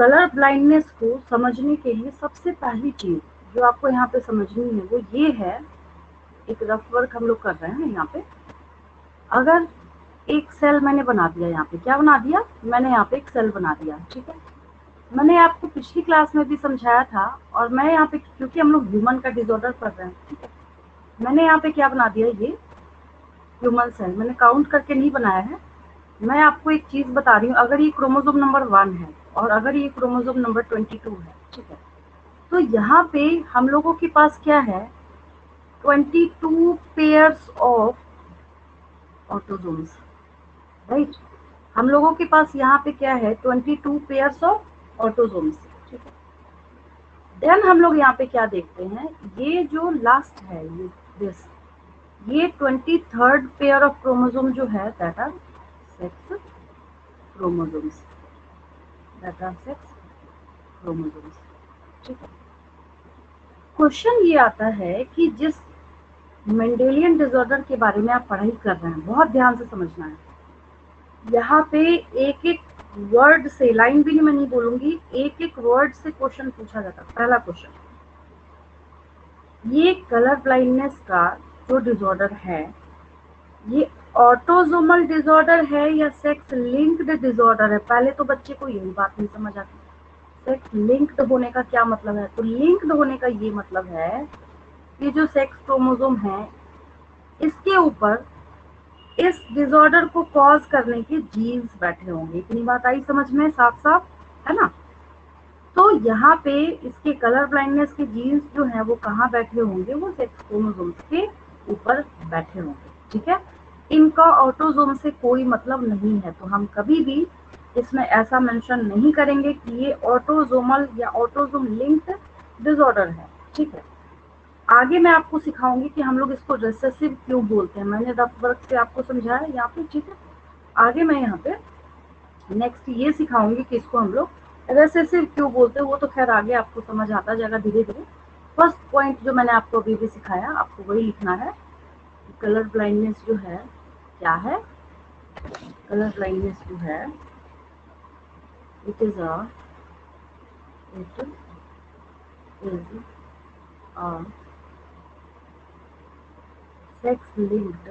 Colour blindness को समझने के लिए सबसे पहली चीज जो आपको यहाँ पे समझनी है वो ये है, एक रफ वर्क हम लोग कर रहे हैं यहाँ पे। अगर एक सेल मैंने बना दिया, यहाँ पे क्या बना दिया मैंने, यहाँ पे एक सेल बना दिया, ठीक है। मैंने आपको पिछली क्लास में भी समझाया था, और मैं यहाँ पे क्योंकि हम लोग ह्यूमन का डिसऑर्डर कर रहे हैं, ठीक है, मैंने यहाँ पे क्या बना दिया, ये ह्यूमन सेल मैंने काउंट करके नहीं बनाया है। मैं आपको एक चीज बता रही हूँ, अगर ये क्रोमोसोम नंबर 1 है और अगर ये क्रोमोसोम नंबर 22 है, ठीक है, तो यहाँ पे हम लोगों के पास क्या है, 22 पेयर्स ऑफ ऑटोसोम्स, राइट। हम लोगों के पास यहाँ पे क्या है, 22 पेयर्स ऑफ ऑटोसोम्स, ठीक है। देन हम लोग यहाँ पे क्या देखते हैं, ये जो लास्ट है, ये 23rd पेयर ऑफ क्रोमोसोम जो है, that are sex chromosomes, that are sex chromosomes, ठीक है। क्वेश्चन ये आता है कि जिस मेंडेलियन डिसऑर्डर के बारे में आप पढ़ाई कर रहे हैं, बहुत ध्यान से समझना है। यहाँ पे एक एक वर्ड से, लाइन भी मैं नहीं बोलूंगी, एक एक वर्ड से क्वेश्चन पूछा जाता है। पहला क्वेश्चन, ये कलर ब्लाइंडनेस का जो डिसऑर्डर है, ये ऑटोसोमल डिसऑर्डर है या सेक्स लिंक्ड डिसऑर्डर है? पहले तो बच्चे को यही बात नहीं समझ आती। सेक्स लिंक्ड होने का क्या मतलब है? तो लिंक्ड होने का ये मतलब है कि जो सेक्स क्रोमोसोम है, इसके ऊपर इस डिसऑर्डर को कॉज करने के जीन्स बैठे होंगे। इतनी बात आई समझ में साफ साफ, है ना। तो यहाँ पे इसके कलर ब्लाइंडनेस के जीन्स जो हैं वो कहाँ बैठे होंगे, वो सेक्स क्रोमोसोम्स के ऊपर बैठे होंगे, ठीक है। इनका ऑटोसोम से कोई मतलब नहीं है, तो हम कभी भी इसमें ऐसा मेंशन नहीं करेंगे कि ये ऑटोसोमल या ऑटोसोम लिंक्ड डिसऑर्डर है, ठीक है। आगे मैं आपको सिखाऊंगी कि हम लोग इसको रिसेसिव क्यों बोलते हैं। मैंने रफ वर्क से आपको समझाया यहाँ पे, ठीक है। आगे मैं यहाँ पे नेक्स्ट ये सिखाऊंगी कि इसको हम लोग रिसेसिव क्यों बोलते हैं, वो तो खैर आगे आपको समझ आता जाएगा धीरे धीरे। फर्स्ट पॉइंट जो मैंने आपको अभी भी सिखाया, आपको वही लिखना है। कलर ब्लाइंडनेस जो है क्या है, कलर ब्लाइंडनेस जो है, it is a sex linked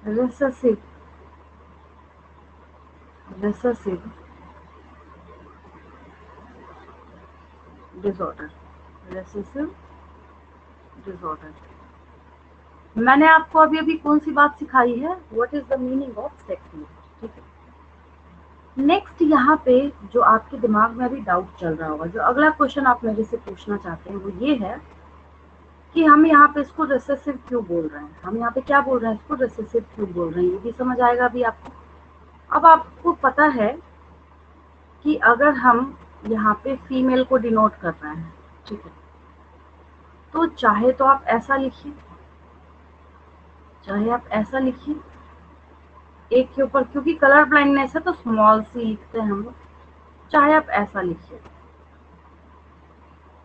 recessive disorder, recessive disorder. मैंने आपको अभी अभी कौन सी बात सिखाई है, what is the meaning of sex linked, ठीक है। नेक्स्ट यहाँ पे जो आपके दिमाग में अभी डाउट चल रहा होगा, जो अगला क्वेश्चन आप मेरे से पूछना चाहते हैं, वो ये है कि हम यहाँ पे इसको रिसेसिव क्यों बोल रहे हैं, हम यहाँ पे क्या बोल रहे हैं, इसको रिसेसिव क्यों बोल रहे हैं, ये भी समझ आएगा अभी आपको। अब आपको पता है कि अगर हम यहाँ पे फीमेल को डिनोट कर रहे हैं, ठीक है, तो चाहे तो आप ऐसा लिखिए, चाहे आप ऐसा लिखिए एक के ऊपर, क्योंकि कलर ब्लाइंडनेस है तो स्मॉल सी लिखते हैं हम लोग, चाहे आप ऐसा लिखिए,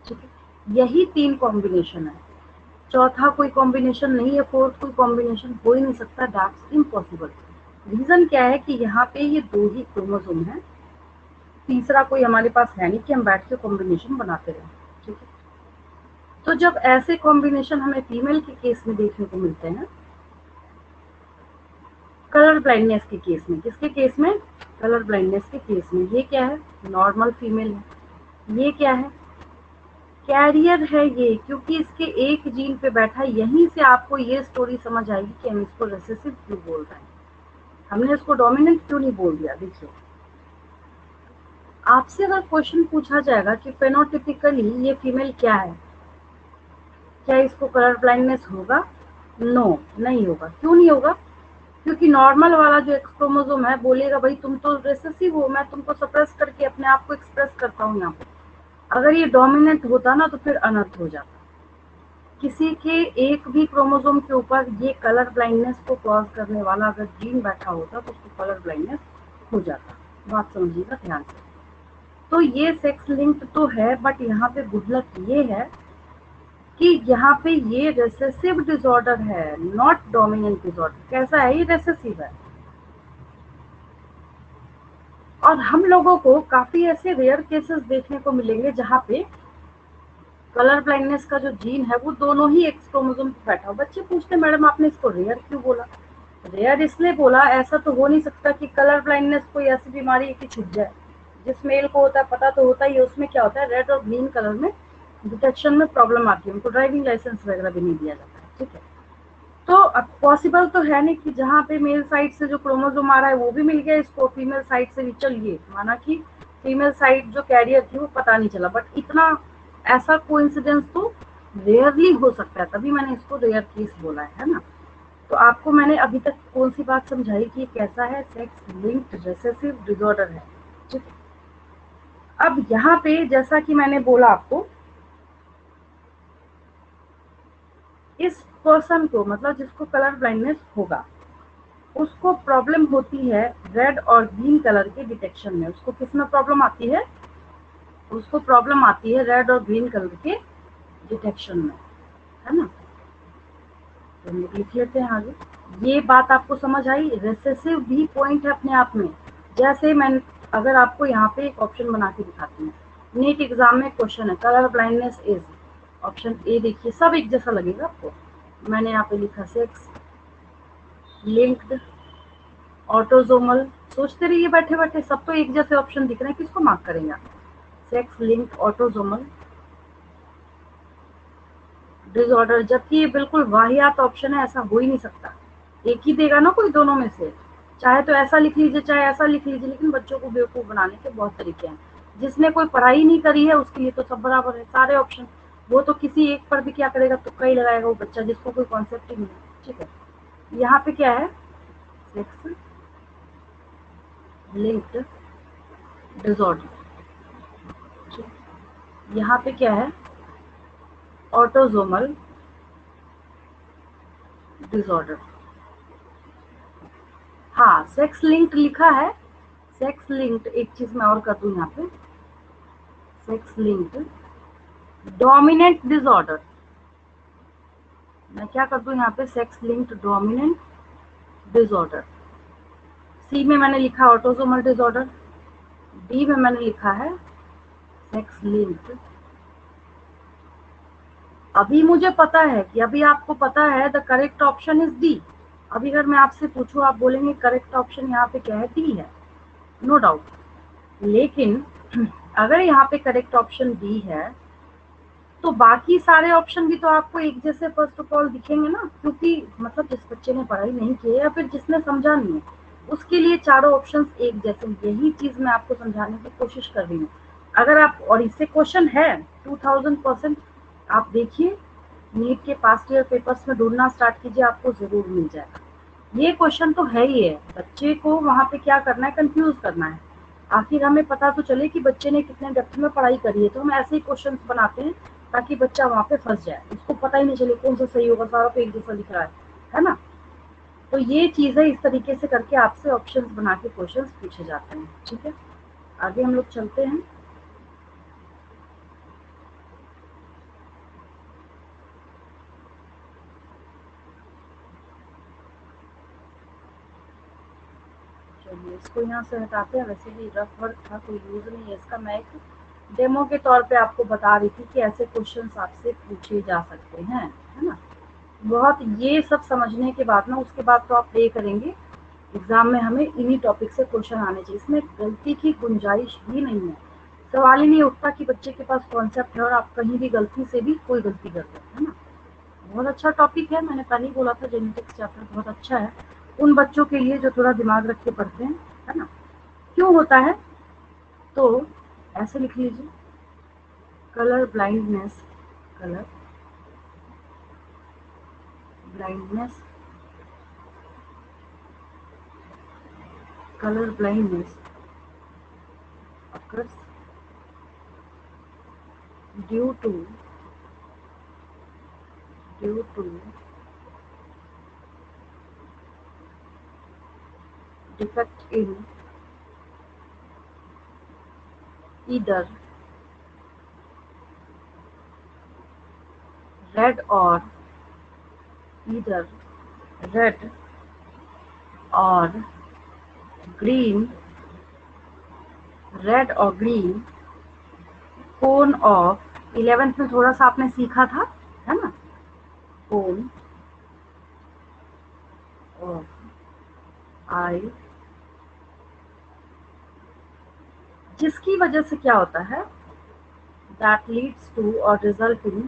ठीक है। यही 3 कॉम्बिनेशन है, चौथा कोई कॉम्बिनेशन नहीं है, फोर्थ कोई कॉम्बिनेशन हो ही नहीं सकता, दैट्स इम्पॉसिबल। रीजन क्या है कि यहाँ पे ये 2 ही क्रोमोसोम है, तीसरा कोई हमारे पास है नहीं कि हम बैठ के कॉम्बिनेशन बनाते रहे, ठीक है। तो जब ऐसे कॉम्बिनेशन हमें फीमेल के केस में देखने को मिलते हैं, कलर ब्लाइंडनेस के केस में, किसके केस में, कलर ब्लाइंडनेस के केस में, ये क्या है, नॉर्मल फीमेल है, ये क्या है, कैरियर है ये, क्योंकि इसके एक जीन पे बैठा है। यहीं से आपको ये स्टोरी समझ आएगी कि हम इसको रिसेसिव क्यों बोल रहे हैं, हमने इसको डोमिनेंट क्यों नहीं बोल दिया। देखिए, आपसे अगर क्वेश्चन पूछा जाएगा कि फेनोटिपिकली ये फीमेल क्या है, क्या इसको कलर ब्लाइंडनेस होगा, नो नहीं होगा। क्यों नहीं होगा, क्योंकि नॉर्मल वाला जो एक्स क्रोमोसोम है बोलेगा भाई तुम तो रिसेसिव हो, मैं तुमको सप्रेस करके अपने आप को एक्सप्रेस करता हूँ यहाँ पे। अगर ये डोमिनेंट होता ना तो फिर अनर्थ हो जाता। किसी के एक भी क्रोमोसोम के ऊपर ये कलर ब्लाइंडनेस को कॉज करने वाला अगर जीन बैठा होता तो उसको कलर ब्लाइंडनेस हो जाता। बात समझिएगा ध्यान से। तो ये सेक्स लिंक्ड तो है, बट यहाँ पे गुड लक ये है कि यहाँ पे ये रेसेसिव डिसऑर्डर है, नॉट डोमिनेंट डिसऑर्डर। कैसा है? ये रेसेसिव है। और हम लोगों को काफी ऐसे रेयर केसेस देखने को मिलेंगे जहाँ पे कलर ब्लाइंडनेस का जो जीन है वो दोनों ही एक्स क्रोमोसोम पे बैठा हो। बच्चे पूछते मैडम आपने इसको रेयर क्यों बोला? रेयर इसलिए बोला, ऐसा तो हो नहीं सकता कि कलर ब्लाइंडनेस कोई ऐसी बीमारी है कि छुप जाए। जिस मेल को होता है पता तो होता ही है, उसमें क्या होता है, रेड और ग्रीन कलर में डिटेक्शन में प्रॉब्लम आती है, उनको ड्राइविंग लाइसेंस वगैरह भी नहीं दिया जाता है। ठीक है, तो अब पॉसिबल तो है नहीं कि जहाँ पे मेल साइड से जो क्रोमोसोम आ रहा है वो भी मिल गया इसको, फीमेल साइड से भी। चलिए माना कि फीमेल साइड जो कैरियर थी वो पता नहीं चला, बट इतना ऐसा कोइंसिडेंस तो रेयरली हो सकता है, तभी मैंने इसको रेयर केस बोला है ना। तो आपको मैंने अभी तक कौन सी बात समझाई कि कैसा है? सेक्स लिंक्ड रिसेसिव डिसऑर्डर है। ठीक है, अब यहाँ पे जैसा कि मैंने बोला आपको, इस पर्सन को मतलब जिसको कलर ब्लाइंडनेस होगा उसको प्रॉब्लम होती है रेड और ग्रीन कलर के डिटेक्शन में। उसको किस में प्रॉब्लम आती है? उसको प्रॉब्लम आती है रेड और ग्रीन कलर के डिटेक्शन में, है ना। तो लिख लेते हैं आगे। ये बात आपको समझ आई? रेसेसिव भी पॉइंट है अपने आप में। जैसे मैं अगर आपको यहाँ पे एक ऑप्शन बना के दिखाती हूँ, नीट एग्जाम में क्वेश्चन है colour blindness is, option A देखिए, सब एक जैसा लगेगा आपको। मैंने यहाँ पे लिखा सेक्स लिंक्ड ऑटोजोमल। सोचते रहिए बैठे बैठे, सब तो एक जैसे ऑप्शन दिख रहे हैं, किसको मार्क करेंगे आप? सेक्स लिंक्ड ऑटोजोमल डिसऑर्डर, जबकि ये बिल्कुल वाहियात ऑप्शन है, ऐसा हो ही नहीं सकता। एक ही देगा ना कोई दोनों में से, चाहे तो ऐसा लिख लीजिए चाहे ऐसा लिख लीजिए, लेकिन बच्चों को बेवकूफ बनाने के बहुत तरीके हैं। जिसने कोई पढ़ाई नहीं करी है उसके लिए तो सब बराबर है, सारे ऑप्शन। वो तो किसी एक पर भी क्या करेगा, तुक्का ही लगाएगा वो बच्चा जिसको कोई कॉन्सेप्ट ही नहीं है। ठीक है, यहाँ पे क्या है? Sex linked disorder. यहाँ पे क्या है? Autosomal disorder. हाँ, सेक्स लिंक्ड लिखा है। सेक्स लिंक्ड, एक चीज मैं और कर दूं यहाँ पे, सेक्स लिंक्ड डोमिनेंट डिसऑर्डर। मैं क्या कर दूं यहाँ पे? Sex linked dominant disorder. C में मैंने लिखा ऑटोजोमल डिसऑर्डर, डी में मैंने लिखा है सेक्स लिंक्ड। अभी मुझे पता है कि अभी आपको पता है the correct option is D. अभी अगर मैं आपसे पूछूं, आप बोलेंगे करेक्ट ऑप्शन यहाँ पे क्या है? डी है, नो डाउट। लेकिन अगर यहाँ पे करेक्ट ऑप्शन डी है तो बाकी सारे ऑप्शन भी तो आपको एक जैसे फर्स्ट ऑफ ऑल दिखेंगे ना, क्योंकि मतलब जिस बच्चे ने पढ़ाई नहीं की है या फिर जिसने समझा नहीं है उसके लिए चारों ऑप्शंस एक जैसे। यही चीज मैं आपको समझाने की कोशिश कर रही हूँ। अगर आप, और इससे क्वेश्चन है 2000%, आप देखिए नीट के पास्ट ईयर पेपर्स में ढूंढना स्टार्ट कीजिए, आपको जरूर मिल जाएगा। ये क्वेश्चन तो है ही है, बच्चे को वहां पे क्या करना है? कंफ्यूज करना है। आखिर हमें पता तो चले कि बच्चे ने कितने डेप्थ में पढ़ाई करी है, तो हम ऐसे ही क्वेश्चन बनाते हैं ताकि बच्चा वहां पे फंस जाए, उसको पता ही नहीं चले कौन सा सही होगा, सारा तो एक जैसा लिख रहा है ना। तो ये चीज है, इस तरीके से करके आपसे ऑप्शंस बना के क्वेश्चंस पूछे जाते हैं। ठीक है, आगे हम लोग चलते हैं। चलिए इसको यहाँ से हटाते हैं, वैसे भी रफ वर्क था, कोई यूज नहीं है इसका। मैं एक डेमो के तौर पे आपको बता रही थी कि ऐसे क्वेश्चंस आपसे पूछे जा सकते हैं, है ना। बहुत ये सब समझने के बाद ना, उसके बाद तो आप प्रे करेंगे एग्जाम में हमें इन्हीं टॉपिक से क्वेश्चन आने चाहिए, इसमें गलती की गुंजाइश ही नहीं है। सवाल ही नहीं उठता कि बच्चे के पास कॉन्सेप्ट है और आप कहीं भी गलती से भी कोई गलती कर दो, है ना। बहुत अच्छा टॉपिक है, मैंने पहले ही बोला था जेनेटिक्स चैप्टर बहुत अच्छा है उन बच्चों के लिए जो थोड़ा दिमाग रख के पढ़ते हैं, है ना। क्यों होता है? तो ऐसे लिख लीजिए, colour blindness, colour blindness, colour blindness occurs due to due to defect in either red और ईदर रेड और ग्रीन, रेड और ग्रीन कोन ऑफ 11th में थोड़ा सा आपने सीखा था, है ना, कोन ऑफ आई, जिसकी वजह से क्या होता है, दैट लीड्स टू और resulting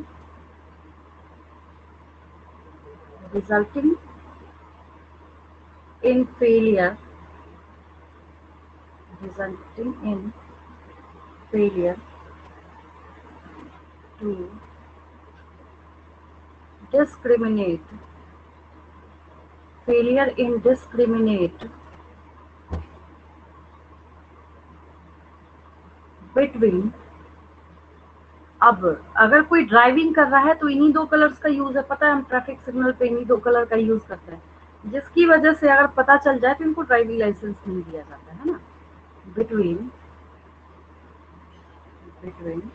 in failure resulting in failure to discriminate failure in discriminate between। अब अगर कोई ड्राइविंग कर रहा है तो इन्हीं दो कलर्स का यूज है, पता है, हम ट्रैफिक सिग्नल पे इन्हीं दो कलर का यूज करते हैं, जिसकी वजह से अगर पता चल जाए तो इनको ड्राइविंग लाइसेंस नहीं दिया जाता है ना। Between between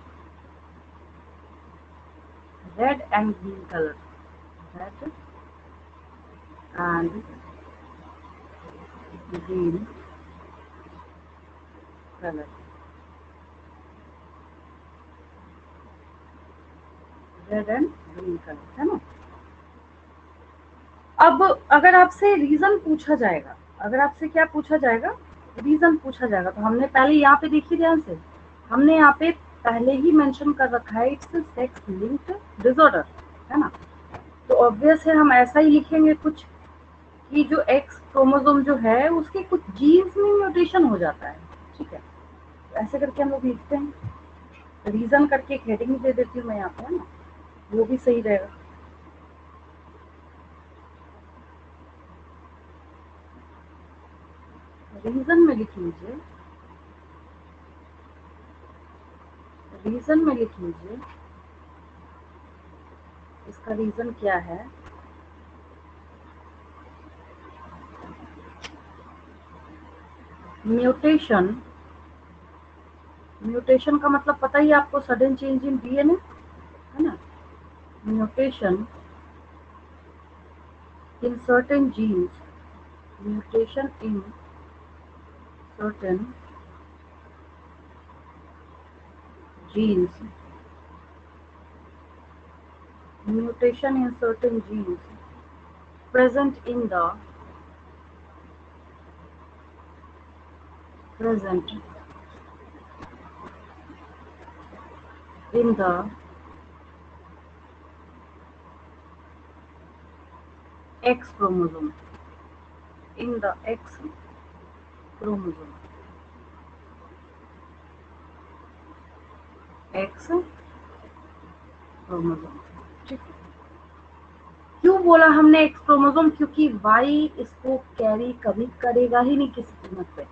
red and green colour, red and green colour, red and green colour, है ना। अब अगर आपसे रीजन पूछा जाएगा, अगर आपसे क्या पूछा जाएगा, रीजन पूछा जाएगा, तो हमने पहले यहाँ पे देखिए ध्यान से, हमने यहाँ पे पहले ही मेंशन कर रखा है इट्स सेक्स लिंक्ड डिसऑर्डर, है ना। तो ऑब्वियस है हम ऐसा ही लिखेंगे कुछ कि जो एक्स क्रोमोसोम जो है उसके कुछ जीन्स में म्यूटेशन हो जाता है, ठीक है, तो ऐसे करके हम लोग लिखते हैं। रीजन करके एक हेडिंग दे देती हूँ मैं यहाँ पे, है ना, वो भी सही रहेगा। रीजन में लिख लीजिए, रीजन में लिख लीजिए इसका रीजन क्या है। म्यूटेशन, म्यूटेशन का मतलब पता ही आपको, सडन चेंज इन डीएनए, है ना। Mutation in certain jeans, mutation in certain jeans, mutation in certain genes present in the present in the X chromosome, in the X chromosome, X chromosome, ठीक है। क्यों बोला हमने एक्स क्रोमोसोम, क्योंकि Y इसको carry कभी करेगा ही नहीं किसी कीमत पे।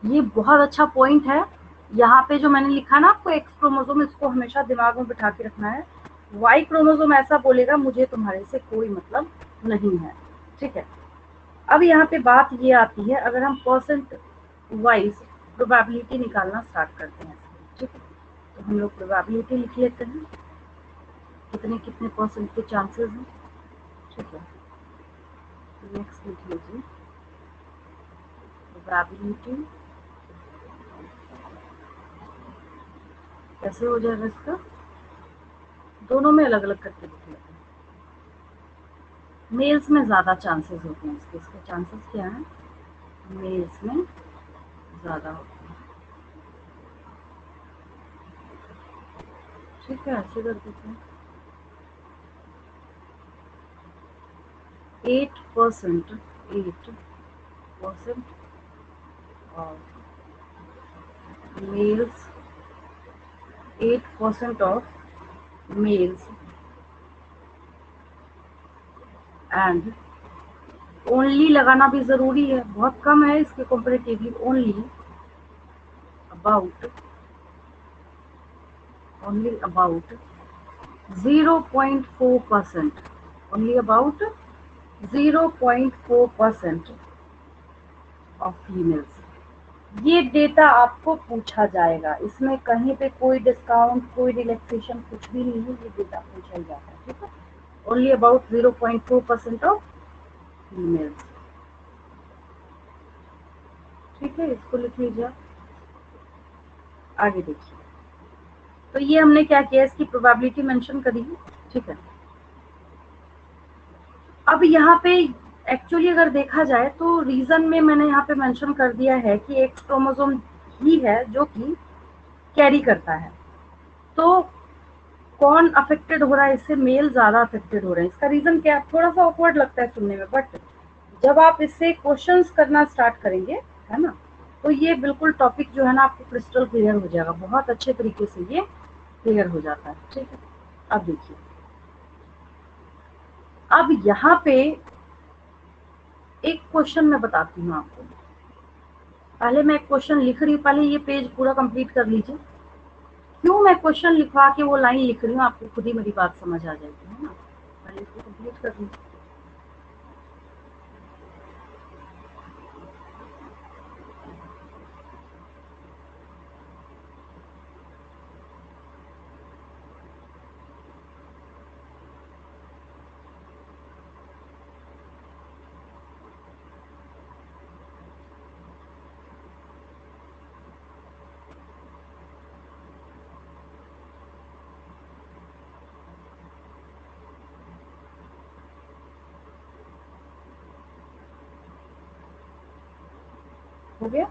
ये बहुत अच्छा पॉइंट है, यहाँ पे जो मैंने लिखा ना आपको एक्स क्रोमोसोम, इसको हमेशा दिमाग में बिठा के रखना है। वाई क्रोमोसोम ऐसा बोलेगा मुझे तुम्हारे से कोई मतलब नहीं है, ठीक है। अब यहाँ पे बात ये आती है, अगर हम परसेंट वाइज प्रोबेबिलिटी निकालना स्टार्ट करते हैं, ठीक है, तो हम लोग प्रोबेबिलिटी लिख लेते हैं, कितने कितने परसेंट के चांसेस हैं, ठीक है। नेक्स्ट लिख लीजिए प्रोबेबिलिटी, कैसे हो जाएगा इसका, दोनों में अलग अलग करके लिख लेते हैं। मेल्स में ज़्यादा चांसेस होते हैं इसके, इसके चांसेस क्या हैं, मेल्स में ज़्यादा होते हैं, ठीक है, ऐसे कर देते हैं। 8% 8% of males, 8% of males and only लगाना भी जरूरी है, बहुत कम है इसके comparatively, only about 0.4%, only about 0.4% of females. ये डेटा आपको पूछा जाएगा, इसमें कहीं पे कोई डिस्काउंट, कोई रिलैक्सेशन कुछ भी नहीं है, ये डेटा पूछा ही जाता है, ठीक है। Only about 0.4% of females. ठीक है, इसको लिख लीजिए। आगे देखिए, तो ये हमने क्या किया, इसकी प्रोबेबिलिटी मेंशन करी है। ठीक है, अब यहाँ पे एक्चुअली अगर देखा जाए तो रीजन में मैंने यहाँ पे मेंशन कर दिया है कि एक्स क्रोमोसोम ही है जो कि कैरी करता है। तो कौन अफेक्टेड हो रहा है इससे? मेल ज्यादा अफेक्टेड हो रहे हैं। इसका रीजन क्या है? थोड़ा सा ऑकवर्ड लगता है सुनने में, बट जब आप इससे क्वेश्चंस करना स्टार्ट करेंगे, है ना, तो ये बिल्कुल टॉपिक जो है ना आपको क्रिस्टल क्लियर हो जाएगा, बहुत अच्छे तरीके से ये क्लियर हो जाता है। ठीक है, अब देखिए, अब यहाँ पे एक क्वेश्चन मैं बताती हूँ आपको। पहले मैं एक क्वेश्चन लिख रही हूँ, पहले ये पेज पूरा कंप्लीट कर लीजिए। क्यों मैं क्वेश्चन लिखवा के वो लाइन लिख रही हूँ, आपको खुद ही मेरी बात समझ आ जाएगी, है ना। पहले इसको कंप्लीट कर लीजिए। हो गया?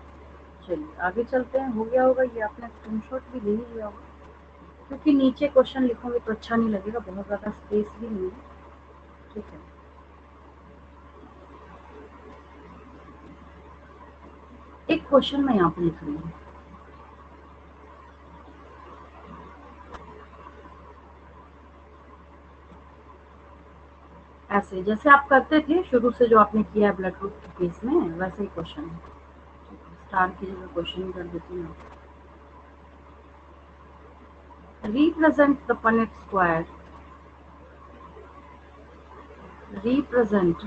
चलिए आगे चलते हैं। हो गया होगा, ये आपने स्क्रीनशॉट भी ले ही लिया होगा, क्योंकि नीचे क्वेश्चन लिखोगे तो अच्छा नहीं लगेगा, बहुत ज़्यादा स्पेस भी नहीं है। ठीक है, एक क्वेश्चन मैं यहाँ पे लिख रही हूँ ऐसे, जैसे आप करते थे शुरू से, जो आपने किया है ब्लड ग्रुप के केस में, वैसे ही क्वेश्चन है। स्टार की जगह क्वेश्चन ही कर देती हूँ। Represent the Punnett square, represent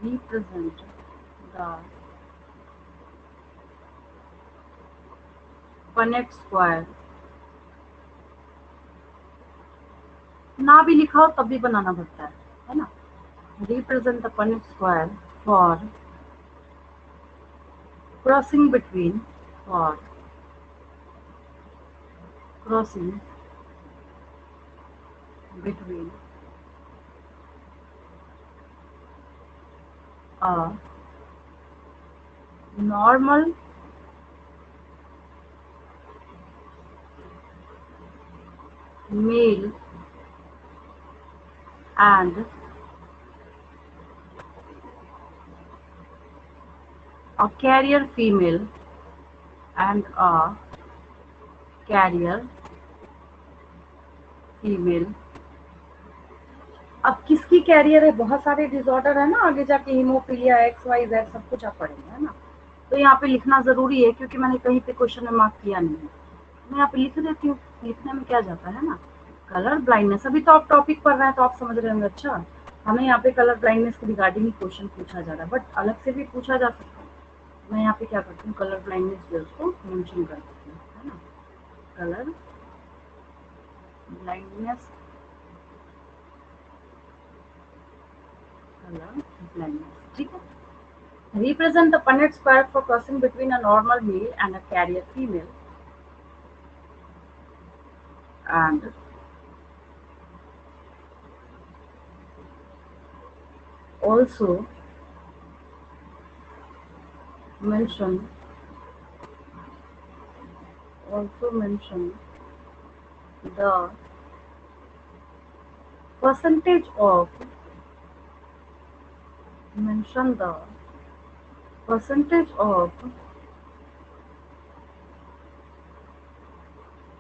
represent the Punnett square। ना भी लिखा हो तब भी बनाना पड़ता है ना। represent the Punnett square for crossing between, for crossing between a normal male and a carrier female, and a carrier female। अब किसकी कैरियर है? बहुत सारे डिसऑर्डर है ना, आगे जाके हीमोफीलिया, एक्स वाई जेड सब कुछ आप पढ़ेंगे, है ना। तो यहाँ पे लिखना जरूरी है, क्योंकि मैंने कहीं पे क्वेश्चन में मार्क किया नहीं है। मैं यहाँ पे लिख देती हूँ, लिखने में क्या जाता है ना। कलर ब्लाइंडनेस, अभी तो आप टॉपिक पढ़ रहे हैं तो आप समझ रहे होंगे, अच्छा हमें यहाँ पे कलर ब्लाइंडनेस के रिगार्डिंग ही क्वेश्चन पूछा जा रहा है, बट अलग से भी पूछा जा सकता है। मैं यहाँ पे क्या करती हूँ, कलर ब्लाइंडनेस जो उसको मेंशन कर देती हूँ, है ना। कलर ब्लाइंडनेस, कलर ब्लाइंडनेस, ठीक है। Represent the Punnett square for crossing between a normal male and a carrier female, and also mention the percentage of, mention the percentage of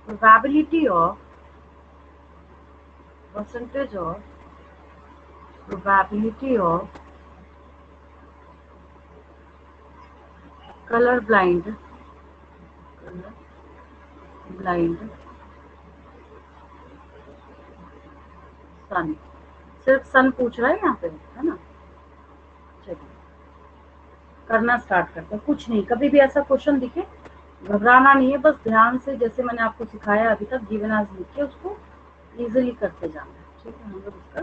probability of, percentage of probability of color blind, color blind सन। सिर्फ सन पूछ रहा है यहाँ पे, है ना। चलिए, करना स्टार्ट करते हैं। कुछ नहीं, कभी भी ऐसा क्वेश्चन दिखे घबराना नहीं है, बस ध्यान से जैसे मैंने आपको सिखाया अभी तक गिवन एज लिख के उसको इजीली करते जाना है। ठीक है, हम लोग इसका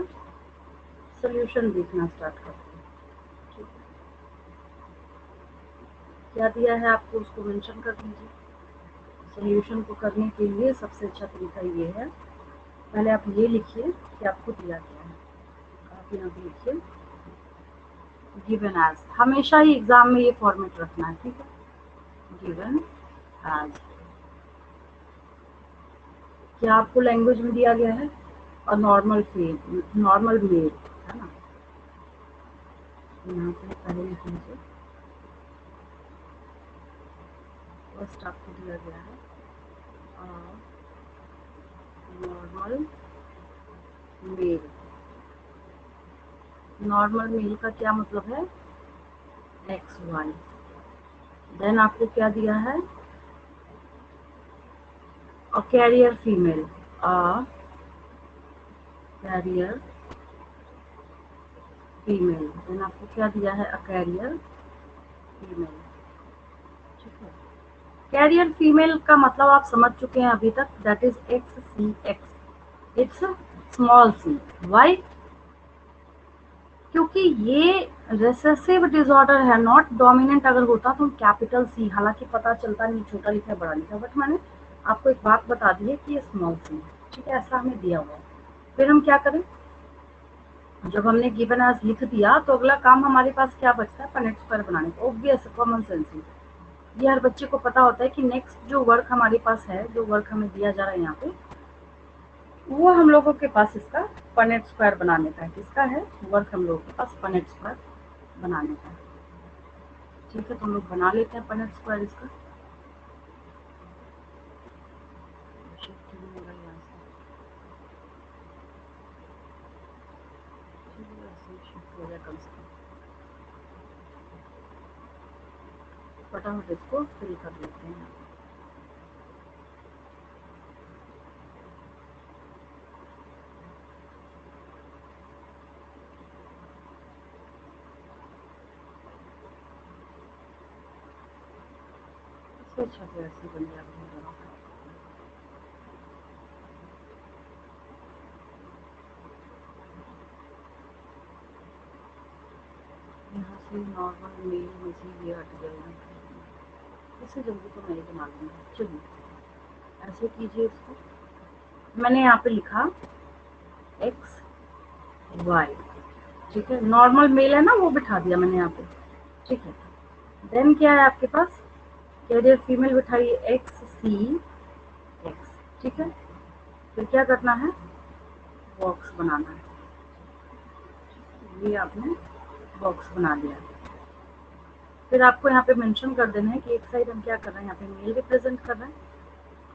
सोल्यूशन देखना स्टार्ट करते हैं। ठीक है, क्या दिया है आपको उसको मेंशन कर दीजिए। सोल्यूशन को करने के लिए सबसे अच्छा तरीका ये है, पहले आप ये लिखिए कि आपको दिया गया है। आप यहाँ पे लिखिए गिवन एज, हमेशा ही एग्जाम में ये फॉर्मेट रखना है। ठीक है, गिवन एज, क्या आपको लैंग्वेज में दिया गया है और नॉर्मल फेल, नॉर्मल मेल है ना। यहाँ पे पहले लिख लीजिए, फर्स्ट आपको दिया गया है नॉर्मल मेल। नॉर्मल मेल का क्या मतलब है, एक्स वाई। देन आपको क्या दिया है, अ कैरियर फीमेल, अ कैरियर फीमेल। देन आपको क्या दिया है, अ कैरियर फीमेल। ठीक है, कैरियर फीमेल का मतलब आप समझ चुके हैं अभी तक, that is X C X, it's small C. Y, क्योंकि ये रिसेसिव डिसऑर्डर है, नॉट डोमिनेंट। अगर होता तो कैपिटल सी, हालांकि पता चलता नहीं छोटा लिखा है बड़ा लिखा है, बट मैंने आपको एक बात बता दी है कि ये स्मॉल सी है। ठीक है, ऐसा हमें दिया हुआ है। फिर हम क्या करें, जब हमने गिवन एज लिख दिया तो अगला काम हमारे पास क्या बचता है, पनेट स्क्वायर बनाने का। ऑब्वियस कॉमन सेंस है, ये हर बच्चे को पता होता है कि नेक्स्ट जो वर्क हमारे पास है, जो वर्क हमें दिया जा रहा है यहाँ पे, वो हम लोगों के पास इसका पनेट स्क्वायर बनाने का है। किसका है वर्क, हम लोगों के पास पनेट स्क्वायर बनाने का है। ठीक है, तो हम लोग बना लेते हैं पनेट स्क्वायर इसका। शिफ्ट नहीं हो रहा है यहाँ से, ठीक है, ऐसे ही शिफ्ट हो जाए कम से कम। फटाफट इसको फिल कर लेते हैं। इससे अच्छा तो ऐसे बन गया। यहाँ से नॉर्मल मेल में से ये हट गया, इससे जल्दी तो मैं ही बना लूँगी। चलिए ऐसे कीजिए इसको, मैंने यहाँ पे लिखा एक्स वाई। ठीक है, नॉर्मल मेल है ना वो बिठा दिया मैंने यहाँ पे। ठीक है, देन क्या है आपके पास, carrier female बिठाइए x C x. ठीक है, फिर क्या करना है, बॉक्स बनाना है। ये आपने बॉक्स बना दिया। फिर आपको यहाँ पे मेंशन कर देना है कि एक साइड हम क्या कर रहे हैं, यहाँ पे मेल रिप्रेजेंट कर रहे हैं,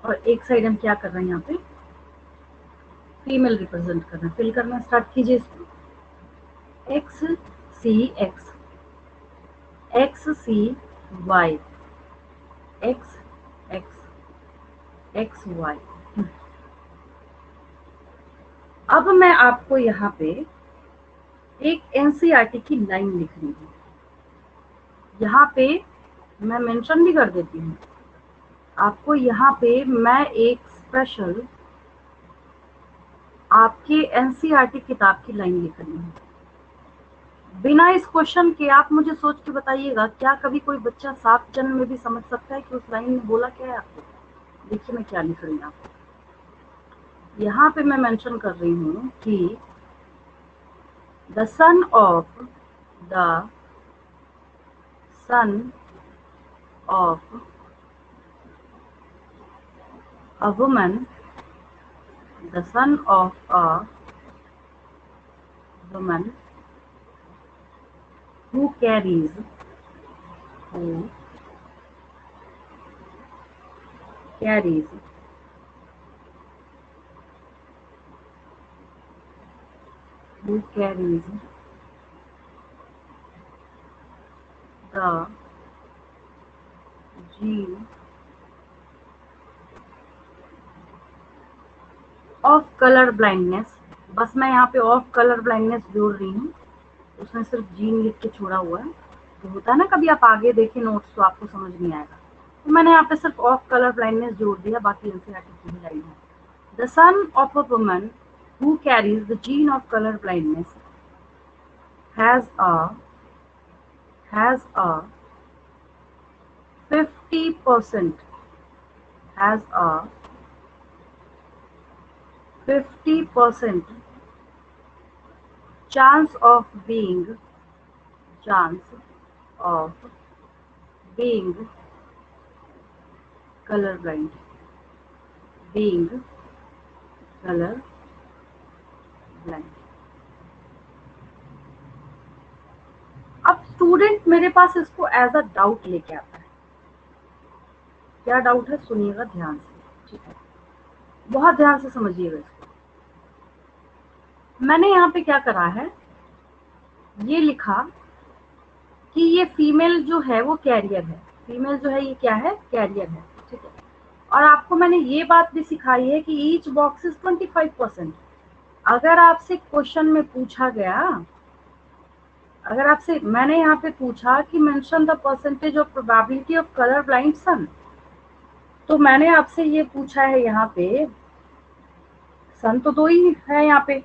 और एक साइड हम क्या कर रहे हैं, यहाँ पे फीमेल रिप्रेजेंट कर रहे हैं। फिल करना स्टार्ट कीजिए इसको, X C X, X C Y, X X X Y. अब मैं आपको यहाँ पे एक एनसीईआरटी की लाइन लिख रही हूँ, यहाँ पे मैं मेंशन भी कर देती हूँ आपको। यहाँ पे मैं एक स्पेशल आपके एनसीईआरटी किताब की लाइन लिख रही हूँ। बिना इस क्वेश्चन के आप मुझे सोच के बताइएगा, क्या कभी कोई बच्चा 7 जन्म में भी समझ सकता है कि उस लाइन में बोला क्या है आपको। देखिए मैं क्या लिख रही हूँ आपको, यहाँ पे मैं मेंशन कर रही हूँ कि the son of a woman, the son of a woman who carries who carries who carries the gene of color blindness। बस मैं यहाँ पे ऑफ कलर ब्लाइंडनेस जोड़ रही हूँ, उसमें सिर्फ जीन लिख के छोड़ा हुआ है। तो होता है ना कभी आप आगे देखें नोट्स तो आपको समझ नहीं आएगा, तो मैंने यहाँ पे सिर्फ ऑफ कलर ब्लाइंडनेस जोड़ दिया, बाकी एनसीईआरटी की लाइन है। The son of a woman who carries the gene of colour blindness has a 50% has a 50% chance of being colorblind, being colorblind। अब स्टूडेंट मेरे पास इसको एज अ डाउट लेके आता है। क्या डाउट है सुनिएगा ध्यान से, ठीक है, बहुत ध्यान से समझिएगा इसको। मैंने यहाँ पे क्या करा है, ये लिखा कि ये फीमेल जो है वो कैरियर है, फीमेल जो है ये क्या है, कैरियर है, ठीक है। और आपको मैंने ये बात भी सिखाई है कि ईच बॉक्स इज 25%। अगर आपसे क्वेश्चन में पूछा गया, अगर आपसे मैंने यहाँ पे पूछा कि mention the percentage of probability of colour blind son, तो मैंने आपसे ये पूछा है यहाँ पे, सन तो दो ही है यहाँ पे,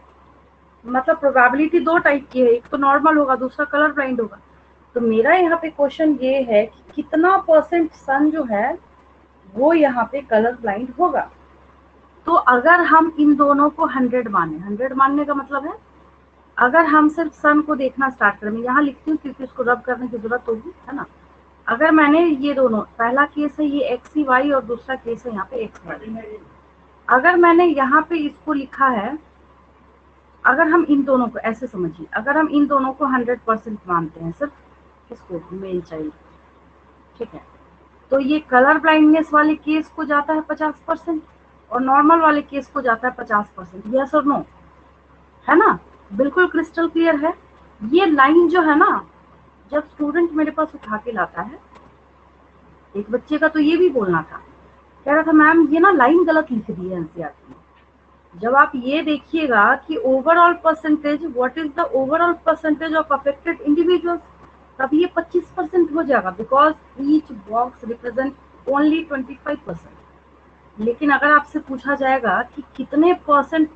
मतलब प्रोबेबिलिटी दो टाइप की है, एक तो नॉर्मल होगा, दूसरा कलर ब्लाइंड होगा। तो मेरा यहाँ पे क्वेश्चन ये है कि कितना परसेंट सन जो है वो यहाँ पे कलर ब्लाइंड होगा। तो अगर हम इन दोनों को 100 माने, 100 मानने का मतलब है अगर हम सिर्फ सन को देखना स्टार्ट करें, यहाँ लिखती हूँ क्योंकि उसको रब करने की जरूरत होगी, है ना। अगर मैंने ये दोनों, पहला केस है ये XY और दूसरा केस है यहाँ पे XY, अगर मैंने यहाँ पे इसको लिखा है, अगर हम इन दोनों को ऐसे समझिए, अगर हम इन दोनों को 100% मानते हैं, सिर्फ इसको मेल चाइल्ड, ठीक है, तो ये कलर ब्लाइंडनेस वाले केस को जाता है 50% और नॉर्मल वाले केस को जाता है 50%। यस और नो, है ना, बिल्कुल क्रिस्टल क्लियर है। ये लाइन जो है ना, जब स्टूडेंट मेरे पास उठा के लाता है, एक बच्चे का तो ये भी बोलना था, कह रहा था मैम ये ना लाइन गलत लिख दी है एनसीईआरटी में। जब आप ये देखिएगा कि overall percentage, what is the overall percentage of affected individuals, तब ये 25% हो जाएगा, because each box represent only 25%। लेकिन अगर आपसे पूछा जाएगा कि कितने परसेंट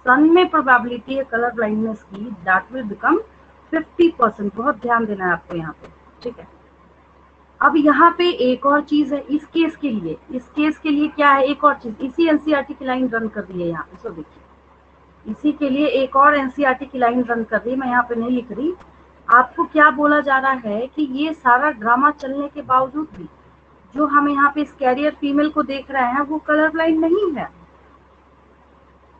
सन में प्रोबेबिलिटी है कलर ब्लाइंडनेस की, दैट विल बिकम 50%। बहुत ध्यान देना है आपको यहाँ पे, ठीक है। अब यहाँ पे एक और चीज है इस केस के लिए, इस केस के लिए क्या है, एक और चीज, इसी एनसीईआरटी की लाइन रन कर दी है यहाँ पे, सो देखिए इसी के लिए एक और एनसीईआरटी की लाइन रन कर दी, मैं यहाँ पे नहीं लिख रही। आपको क्या बोला जा रहा है कि ये सारा ड्रामा चलने के बावजूद भी जो हम यहाँ पे इस कैरियर फीमेल को देख रहे हैं वो कलर ब्लाइंड नहीं है।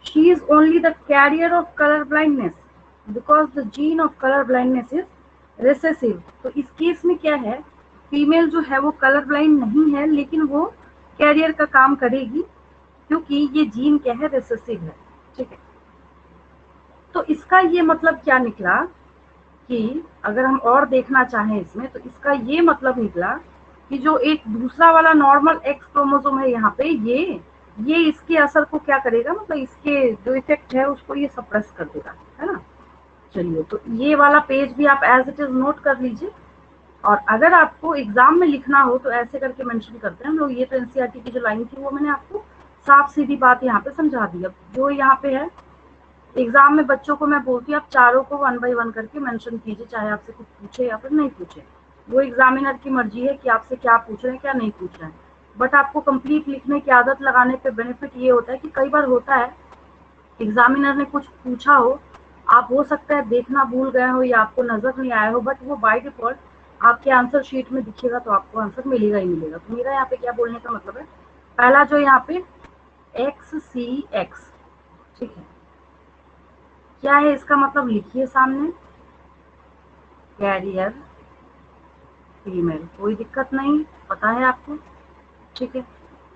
She is only the carrier of colour blindness because the gene of colour blindness is recessive. तो इस केस में क्या है, फीमेल जो है वो कलर ब्लाइंड नहीं है, लेकिन वो कैरियर का काम करेगी क्योंकि ये जीन क्या है, रिसेसिव है, ठीक है। तो इसका ये मतलब क्या निकला कि अगर हम और देखना चाहें इसमें, तो इसका ये मतलब निकला कि जो एक दूसरा वाला नॉर्मल एक्स क्रोमोसोम है यहाँ पे, ये इसके असर को क्या करेगा, मतलब इसके जो इफेक्ट है उसको ये सप्रेस कर देगा, है ना। चलिए, तो ये वाला पेज भी आप एज इट इज नोट कर लीजिए। और अगर आपको एग्जाम में लिखना हो तो ऐसे करके मेंशन करते हैं हम लोग। ये तो एनसीईआरटी की जो लाइन थी वो मैंने आपको साफ सीधी बात यहाँ पे समझा दी। अब जो यहाँ पे है एग्जाम में बच्चों को मैं बोलती हूँ आप चारों को 1 बाय 1 करके मेंशन कीजिए, चाहे आपसे कुछ पूछे या फिर नहीं पूछे, वो एग्जामिनर की मर्जी है कि आपसे क्या पूछ रहे हैं क्या नहीं पूछ रहे हैं। बट आपको कंप्लीट लिखने की आदत लगाने पे बेनिफिट ये होता है कि कई बार होता है एग्जामिनर ने कुछ पूछा हो, आप हो सकता है देखना भूल गए हो या आपको नजर नहीं आया हो, बट वो बाय डिफॉल्ट आपके आंसर शीट में दिखेगा, तो आपको आंसर मिलेगा ही मिलेगा। तो मेरा यहाँ पे क्या बोलने का मतलब है, पहला जो यहाँ पे XCX, ठीक है, क्या है इसका मतलब लिखिए सामने, कैरियर फीमेल, कोई दिक्कत नहीं, पता है आपको, ठीक है।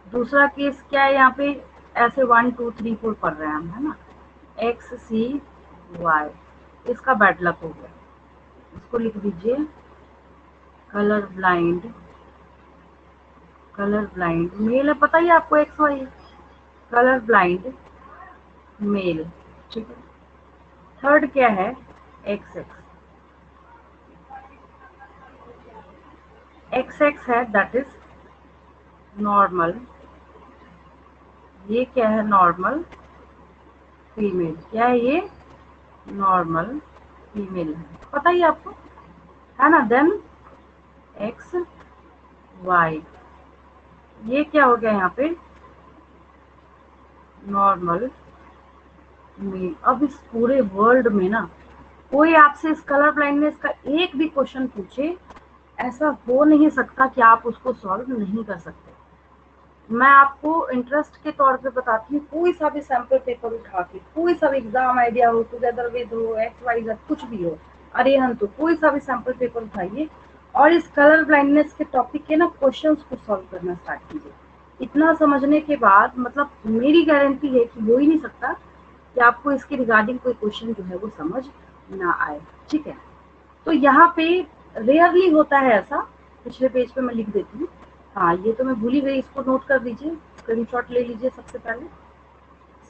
दूसरा केस क्या है, यहाँ पे ऐसे 1 2 3 4 पढ़ रहे हैं हम, है ना, XCY, इसका बैड लक हो गया, इसको लिख दीजिए colour blind, colour blind mail है, पता ही आपको XY, कलर ब्लाइंड मेल, ठीक है। थर्ड क्या है, XX, XX है दैट इज नॉर्मल, ये क्या है नॉर्मल फीमेल, क्या है ये नॉर्मल फीमेल है, पता ही आपको है ना। देन XY, ये क्या हो गया यहाँ पे नॉर्मल मेल। अब इस पूरे वर्ल्ड में ना कोई आपसे इस कलर ब्लाइंडनेस का एक भी क्वेश्चन पूछे, ऐसा हो नहीं सकता कि आप उसको सॉल्व नहीं कर सकते। मैं आपको इंटरेस्ट के तौर पे बताती हूँ, कोई सा भी सैम्पल पेपर उठा के, कोई सा भी एग्जाम आइडिया हो, टुगेदर विद हो, XYZ कुछ भी हो, अरिहंत हो, कोई सा भी सैम्पल पेपर उठाइए और इस कलर ब्लाइंडनेस के टॉपिक के ना क्वेश्चंस को सॉल्व करना स्टार्ट कीजिए। इतना समझने के बाद मतलब मेरी गारंटी है कि हो ही नहीं सकता कि आपको इसके रिगार्डिंग कोई क्वेश्चन जो है वो समझ ना आए। ठीक है, तो यहाँ पे रेयरली होता है ऐसा। पिछले पेज पे मैं लिख देती हूँ। हाँ, ये तो मैं भूल ही गई, इसको नोट कर दीजिए, स्क्रीनशॉट ले लीजिए सबसे पहले।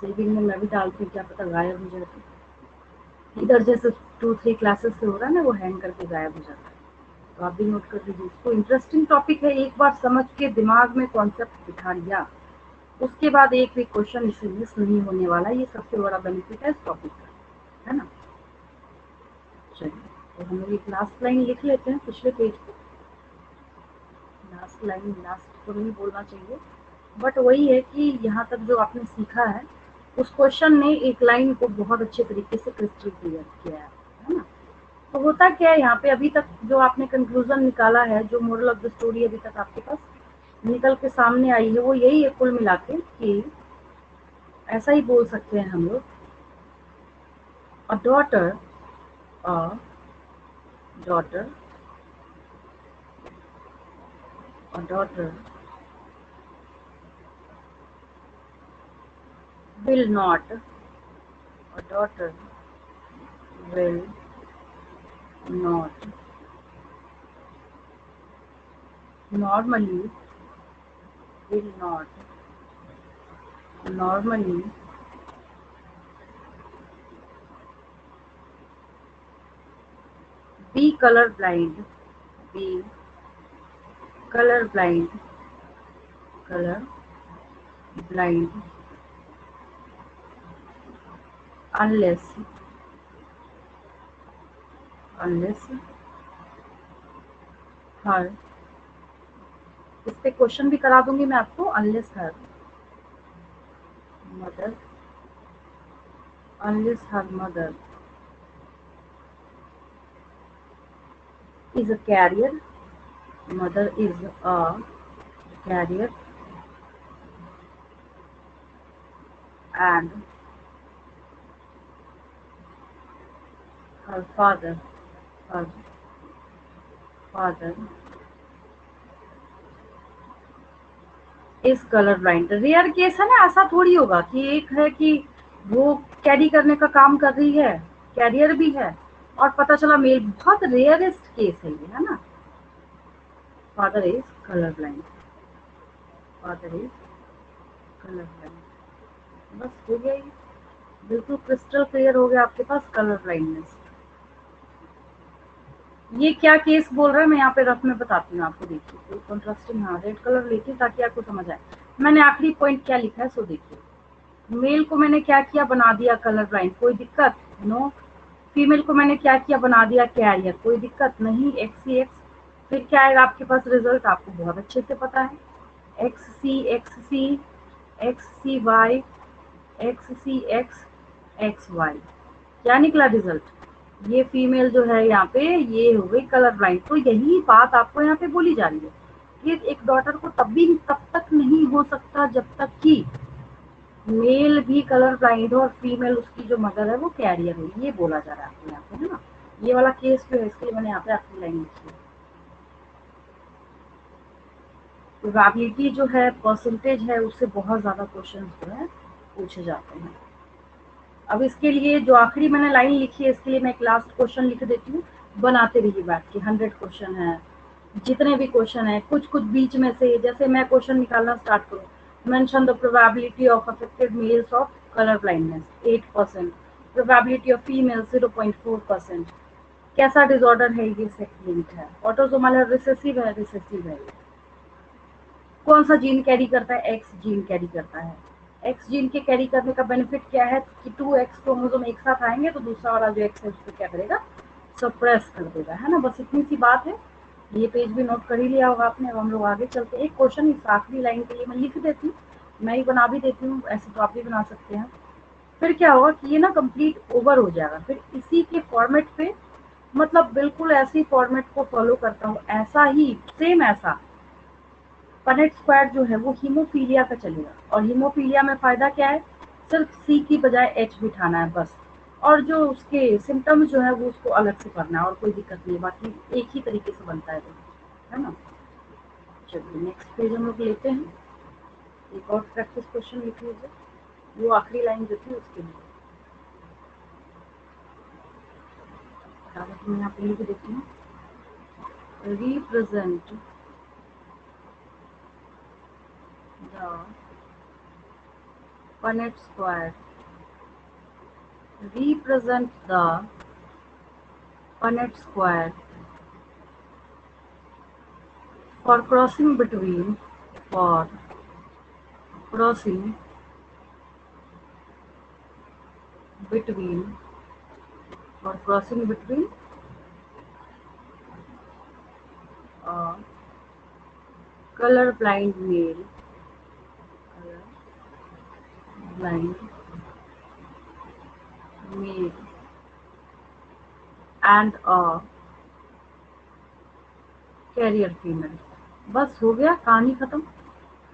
सेविंग में मैं भी डालती हूँ, क्या पता गायब हो जाए तो। इधर जैसे 2-3 क्लासेस से हो रहा है ना, वो हैंग करके गायब हो जाता है, तो आप भी नोट कर लीजिए इसको। इंटरेस्टिंग टॉपिक है, एक बार समझ के दिमाग में कॉन्सेप्ट बिठा लिया, उसके बाद एक भी क्वेश्चन इसे मिस नहीं होने वाला। ये सबसे बड़ा बेनिफिट है इस टॉपिक का, है ना। चलिए, तो हम लोग एक लास्ट लाइन लिख लेते हैं पिछले पेज पे। लास्ट लाइन, लास्ट तो नहीं बोलना चाहिए, बट वही है कि यहाँ तक जो आपने सीखा है उस क्वेश्चन ने एक लाइन को बहुत अच्छे तरीके से क्रिस्टल क्लियर किया है ना। तो होता क्या है यहाँ पे, अभी तक जो आपने कंक्लूजन निकाला है, जो मोरल ऑफ द स्टोरी अभी तक आपके पास निकल के सामने आई है, वो यही है कुल मिला के कि ऐसा ही बोल सकते हैं हम लोग, a daughter, a daughter, a daughter will not, a daughter will not normally, will not normally be color blind, be color blind, color blind unless, unless her, इस पे क्वेश्चन भी करा दूंगी मैं आपको, unless her mother, unless her mother is a carrier, mother is a carrier and her father, her father इस colour blind. Rare case है ना, ऐसा थोड़ी होगा कि एक है कि वो कैरी करने का काम कर रही है, कैरियर भी है, और पता चला मेल। बहुत रेयरेस्ट केस है ये, है ना। Father is colour blind, father is colour blind, बस हो गया ये, बिल्कुल क्रिस्टल क्लियर हो गया आपके पास कलर ब्लाइंडनेस। ये क्या केस बोल रहा है मैं यहाँ पे रफ में बताती हूँ आपको, देखिए कोई कंट्रास्टिंग। हाँ, रेड कलर लेती हूँ ताकि आपको समझ आए। मैंने आखिरी पॉइंट क्या लिखा है सो देखिए, मेल को मैंने क्या किया, बना दिया कलर ब्लाइंड, कोई दिक्कत नो। फीमेल को मैंने क्या किया, बना दिया कैरियर, कोई दिक्कत नहीं, XCX। फिर क्या आएगा आपके पास रिजल्ट, आपको बहुत अच्छे से पता है, XC XC XCY XCX XY। क्या निकला रिजल्ट, ये फीमेल जो है यहाँ पे ये हो गई कलर ब्लाइंड। तो यही बात आपको यहाँ पे बोली जा रही है कि एक डॉटर को तब तक नहीं हो सकता जब तक कि मेल भी कलर ब्लाइंड हो और फीमेल उसकी जो मदर है वो कैरियर हो, ये बोला जा रहा है आपको यहाँ पे, है ना। ये वाला केस जो है इसके लिए मैंने यहाँ पे आपकी लाइन लिखी है। प्रोबेबिलिटी जो है, परसेंटेज है, उससे बहुत ज्यादा क्वेश्चन जो है पूछे जाते हैं। अब इसके लिए जो आखिरी मैंने लाइन लिखी है, इसके लिए मैं एक लास्ट क्वेश्चन लिख देती हूँ, बनाते रहिए बैठ के। 100 क्वेश्चन है, जितने भी क्वेश्चन है, कुछ कुछ बीच में से, जैसे मैं क्वेश्चन निकालना स्टार्ट करूँ, mention the probability of affected males of colour blindness 8%, probability of female 0.4%, कैसा डिसऑर्डर है ये, सेक्स लिंक्ड है। ऑटोसोमल है, रिसेसिव है, रिसेसिव है। कौन सा जीन कैरी करता है, एक्स जीन कैरी करता है। एक्स जीन के कैरी करने का बेनिफिट क्या है कि 2x क्रोमोसोम एक साथ आएंगे तो दूसरा वाला जो एक्स है उसको क्या करेगा, सप्रेस कर देगा, है ना। बस इतनी सी बात है। ये पेज भी नोट कर ही लिया होगा आपने। अब हम लोग आगे चलते हैं। एक क्वेश्चन इस आखिरी लाइन के लिए मैं लिख देती हूँ, मैं ही बना भी देती हूँ, ऐसे तो आप भी बना सकते हैं। फिर क्या होगा कि ये ना कंप्लीट ओवर हो जाएगा। फिर इसी के फॉर्मेट पे, मतलब बिल्कुल ऐसी फॉर्मेट को फॉलो करता हूँ, ऐसा ही सेम ऐसा पनेट स्क्वायर जो है वो हीमोफीलिया का चलेगा। और हीमोफीलिया में फायदा क्या है, सिर्फ सी की बजाय एच बिठाना है बस। और जो उसके सिम्टम्स जो है वो उसको अलग से करना है, और कोई दिक्कत नहीं है, बाकी एक ही तरीके से बनता है ना। चलिए नेक्स्ट पेज हम लोग लेते हैं। एक और प्रैक्टिस क्वेश्चन लिख लीजिए, वो आखिरी लाइन जो थी उसके लिए। मैं यहाँ पे लिख देती हूँ, represent the Punnett square, represent the Punnett square for crossing between, for crossing between, for crossing between a color blind male, color blind male and a carrier female। बस हो गया, कहानी खत्म,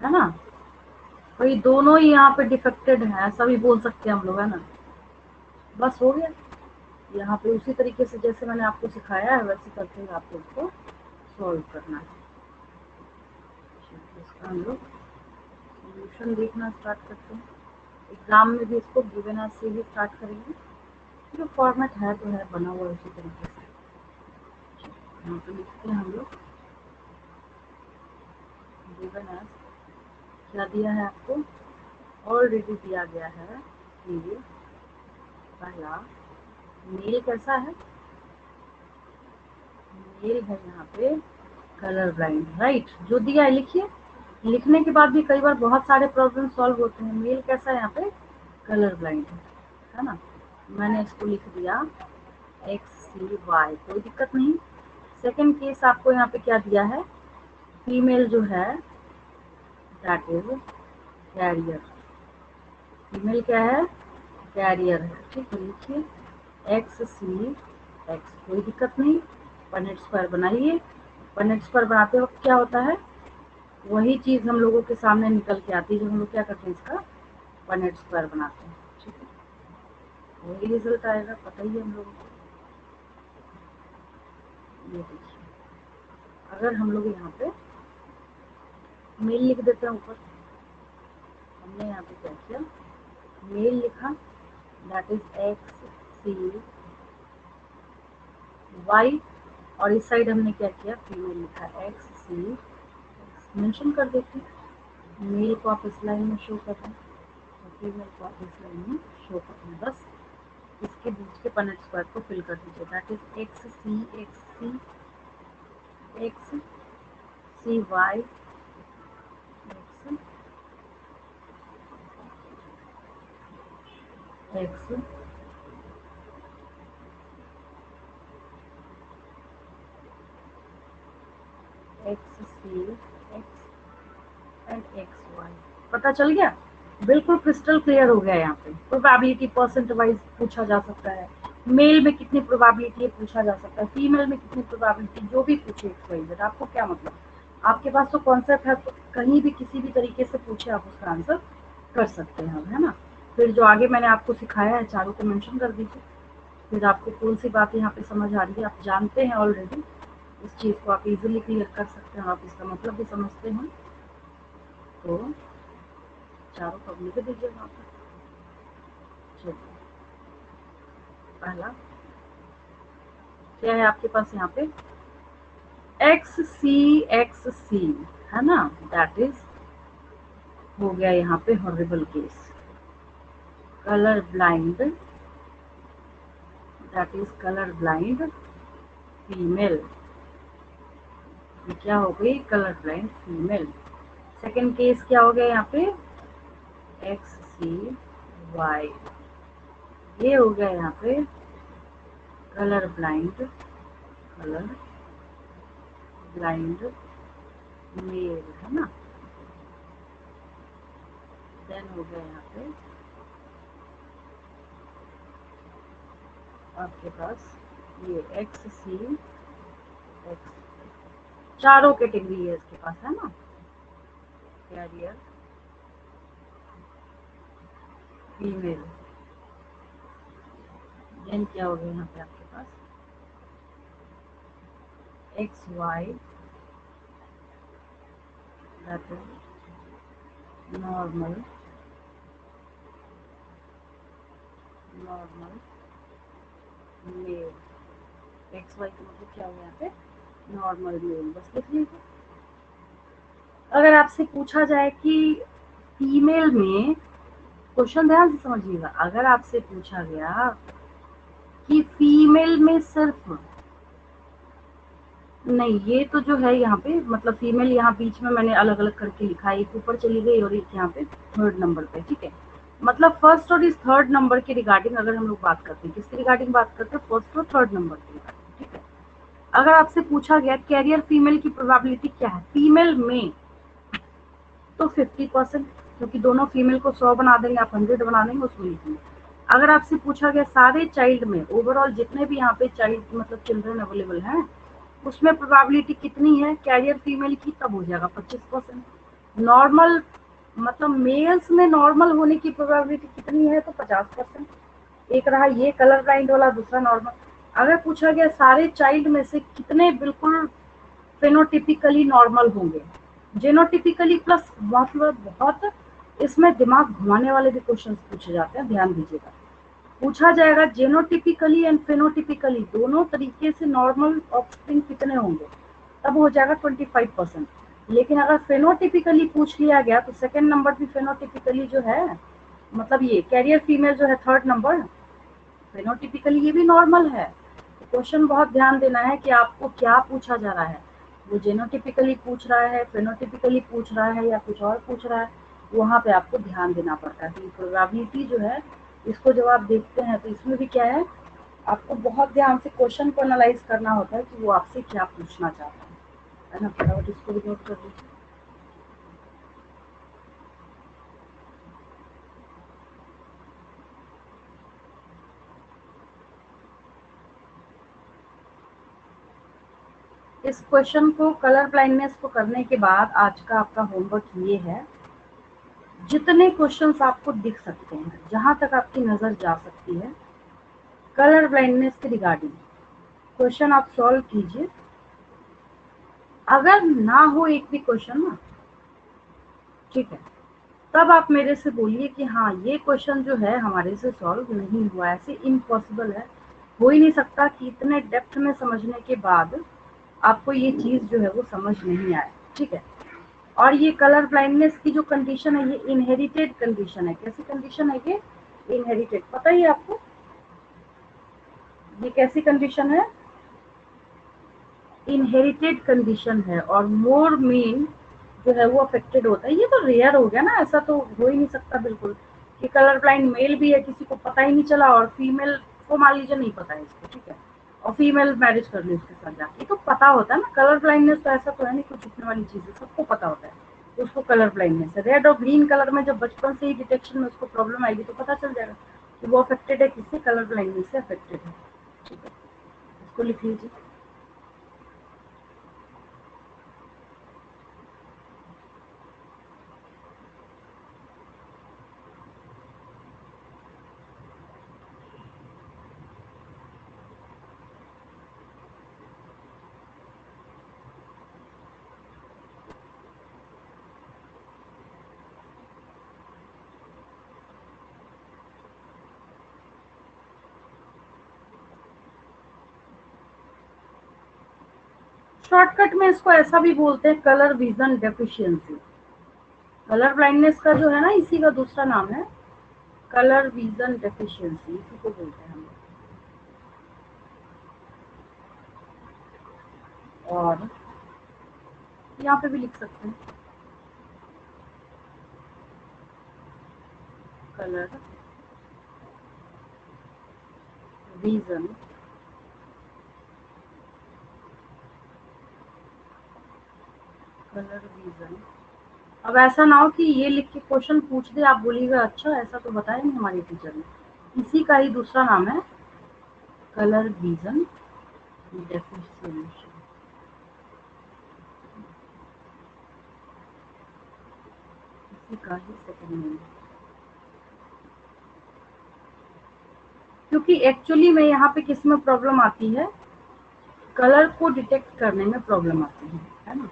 है ना। भाई दोनों ही यहाँ पे डिफेक्टेड हैं, ऐसा भी बोल सकते हैं हम लोग, है ना। बस हो गया। यहाँ पे उसी तरीके से जैसे मैंने आपको सिखाया है वैसे करके आपको इसको सॉल्व करना है। इसका हम लोग सोल्यूशन देखना स्टार्ट करते हैं। एग्जाम में भी इसको गिवन एज से ही स्टार्ट करेंगे। जो फॉर्मेट है तो है बना हुआ उसी तरीके से। यहाँ पे लिखते हैं हम लोग गिवन एज, क्या दिया है आपको, ऑलरेडी दिया गया है कि पहला मेल कैसा है, मेल है यहाँ पे कलर ब्लाइंड, राइट। जो दिया है लिखिए। लिखने के बाद भी कई बार बहुत सारे प्रॉब्लम सॉल्व होते हैं। मेल कैसा है यहाँ पे, कलर ब्लाइंड है ना। मैंने इसको लिख दिया XCY, कोई दिक्कत नहीं। सेकंड केस आपको यहाँ पे क्या दिया है, फीमेल जो है दैट इज कैरियर। फीमेल क्या है, कैरियर है, ठीक है। लिखिए XCX, कोई दिक्कत नहीं। पनेट स्क्वायर बनाइए। पनेट स्क्वायर बनाते वक्त क्या होता है, वही चीज हम लोगों के सामने निकल के आती है जब हम लोग क्या करते हैं, इसका पनेट स्क्वायर बनाते हैं, ठीक है। वही रिजल्ट आएगा, पता ही है हम लोगों को। ये देखिए, अगर हम लोग यहाँ पे मेल लिख देते हैं ऊपर, हमने यहाँ पे क्या किया, मेल लिखा दैट इज XCY, और इस साइड हमने क्या किया, फीमेल लिखा XC, मेंशन कर देते हैं। मेल को आप इस लाइन में शो कर रहे हैं, फीमेल को आप इस लाइन में शो कर रहे हैं। बस इसके बीच के पनेट स्क्वायर को फिल कर दीजिए, that is XCY X XC X and XY। पता चल गया, बिल्कुल क्रिस्टल क्लियर हो गया। यहाँ पे प्रोबेबिलिटी परसेंट वाइज पूछा जा सकता है, मेल में कितनी प्रोबेबिलिटी है पूछा जा सकता है, फीमेल में कितनी प्रोबेबिलिटी, जो भी पूछे XYZ, आपको क्या मतलब, आपके पास तो कॉन्सेप्ट है, तो कहीं भी किसी भी तरीके से पूछे आप उसका आंसर कर सकते हैं, है ना। फिर जो आगे मैंने आपको सिखाया है चारों को मेंशन कर दीजिए। फिर आपको कौन सी बात यहाँ पे समझ आ रही है, आप जानते हैं ऑलरेडी, इस चीज़ को आप इजीली क्लियर कर सकते हैं, आप इसका मतलब भी समझते हैं, तो चारों को लिख दीजिए वहाँ पर। चलिए, पहला क्या है आपके पास यहाँ पे, XCXC, है ना, दैट इज हो गया यहाँ पे horrible case. Colour blind, that is colour blind female, क्या हो गई, colour blind female. Second case क्या हो गया यहाँ पे, XCY, ये हो गया यहाँ पे कलर ब्लाइंड मेल, है ना। देन हो गया यहाँ पे आपके पास ये XCX, चारों कैटेगरी है इसके पास, है ना। कैरियर फीमेल, देन क्या हो गया यहाँ पे आपके पास XY, that is normal male. XY का मतलब क्या हो गया यहाँ पे, नॉर्मल मेल, बस लिख लीजिए। अगर आपसे पूछा जाए कि फीमेल में, क्वेश्चन ध्यान से समझिएगा, अगर आपसे पूछा गया कि फीमेल में सिर्फ, नहीं ये तो जो है यहाँ पे मतलब फीमेल, यहाँ बीच में मैंने अलग अलग करके लिखा है, एक ऊपर चली गई और एक यहाँ पे थर्ड नंबर पे, ठीक है। मतलब फर्स्ट और इस थर्ड नंबर के रिगार्डिंग अगर हम लोग बात करते हैं, किसके रिगार्डिंग बात करते हैं, फर्स्ट और थर्ड नंबर के रिगार्डिंग, ठीक है। अगर आपसे पूछा गया कैरियर फीमेल की प्रोबेबिलिटी क्या है फीमेल में, तो 50%, क्योंकि दोनों फीमेल को 100 बना देंगे, आप 100 बना देंगे, उसमें लिखेंगे। अगर आपसे पूछा गया सारे चाइल्ड में, ओवरऑल जितने भी यहाँ पे चाइल्ड मतलब चिल्ड्रन अवेलेबल हैं, उसमें प्रोबेबिलिटी कितनी है कैरियर फीमेल की, तब हो जाएगा 25%। नॉर्मल मतलब मेल्स में नॉर्मल होने की प्रोबेबिलिटी कितनी है, तो 50%। एक रहा ये कलर ब्लाइंड वाला, दूसरा नॉर्मल। अगर पूछा गया सारे चाइल्ड में से कितने बिल्कुल फेनोटिपिकली नॉर्मल होंगे, जेनोटिपिकली प्लस, मतलब बहुत इसमें दिमाग घुमाने वाले भी क्वेश्चन पूछे जाते हैं, ध्यान दीजिएगा। पूछा जाएगा जेनोटिपिकली एंड फेनोटिपिकली दोनों तरीके से नॉर्मल ऑफस्प्रिंग कितने होंगे, तब हो जाएगा 25%। लेकिन अगर फेनोटिपिकली पूछ लिया गया तो सेकंड नंबर भी फेनोटिपिकली जो है, मतलब ये कैरियर फीमेल जो है थर्ड नंबर, फेनोटिपिकली ये भी नॉर्मल है। क्वेश्चन बहुत ध्यान देना है कि आपको क्या पूछा जा रहा है, वो जेनोटिपिकली पूछ रहा है, फेनोटिपिकली पूछ रहा है, या कुछ और पूछ रहा है, वहाँ पे आपको ध्यान देना पड़ता है। तो प्रोबेबिलिटी जो है, इसको जब आप देखते हैं तो इसमें भी क्या है, आपको बहुत ध्यान से क्वेश्चन को एनालाइज करना होता है कि वो आपसे क्या पूछना चाहता है ना। फटाफट इसको भी नोट कर लीजिए। इस क्वेश्चन को, कलर ब्लाइंडनेस को करने के बाद आज का आपका होमवर्क ये है, जितने क्वेश्चंस आपको दिख सकते हैं, जहां तक आपकी नजर जा सकती है कलर ब्लाइंडनेस के रिगार्डिंग, क्वेश्चन आप सॉल्व कीजिए। अगर ना हो एक भी क्वेश्चन ना, ठीक है, तब आप मेरे से बोलिए कि हाँ ये क्वेश्चन जो है हमारे से सॉल्व नहीं हुआ, ऐसे इम्पॉसिबल है, हो ही नहीं सकता कि इतने डेप्थ में समझने के बाद आपको ये चीज जो है वो समझ नहीं आए, ठीक है। और ये कलर ब्लाइंडनेस की जो कंडीशन है, ये इनहेरिटेड कंडीशन है। कैसी कंडीशन है ये, इनहेरिटेड, पता ही है आपको ये कैसी कंडीशन है, इनहेरिटेड कंडीशन है। और मोर मेन जो है वो अफेक्टेड होता है। ये तो रेयर हो गया ना, ऐसा तो हो ही नहीं सकता बिल्कुल कि कलर ब्लाइंड मेल भी है, किसी को पता ही नहीं चला, और फीमेल को मान लीजिए नहीं पता है इसको, ठीक है, और फीमेल मैरिज कर ली उसके साथ जाके, तो पता होता है ना। कलर ब्लाइंडनेस तो ऐसा तो है नहीं कुछ छुपने वाली चीज है, सबको पता होता है, तो उसको कलर ब्लाइंडनेस है। रेड और ग्रीन कलर में जब बचपन से ही डिटेक्शन में उसको प्रॉब्लम आएगी तो पता चल जाएगा कि वो अफेक्टेड है, किससे, कलर ब्लाइंडनेस से अफेक्टेड है, ठीक है। इसको लिख लीजिए। शॉर्टकट में इसको ऐसा भी बोलते हैं, colour vision deficiency. Colour blindness का जो है ना, इसी का दूसरा नाम है कलर विजन डेफिशिएंसी, इसी को बोलते हैं हम लोग। और यहाँ पे भी लिख सकते हैं कलर रीजन, कलर रीजन। अब ऐसा ना हो कि ये लिख के क्वेश्चन पूछ दे, आप बोलिएगा अच्छा ऐसा तो बताया नहीं हमारी टीचर ने। इसी का ही दूसरा नाम है कलर रीजन डेफिनेशन, इसी का ही सेकंड नेम। क्योंकि एक्चुअली में यहाँ पे किस में प्रॉब्लम आती है, कलर को डिटेक्ट करने में प्रॉब्लम आती है ना,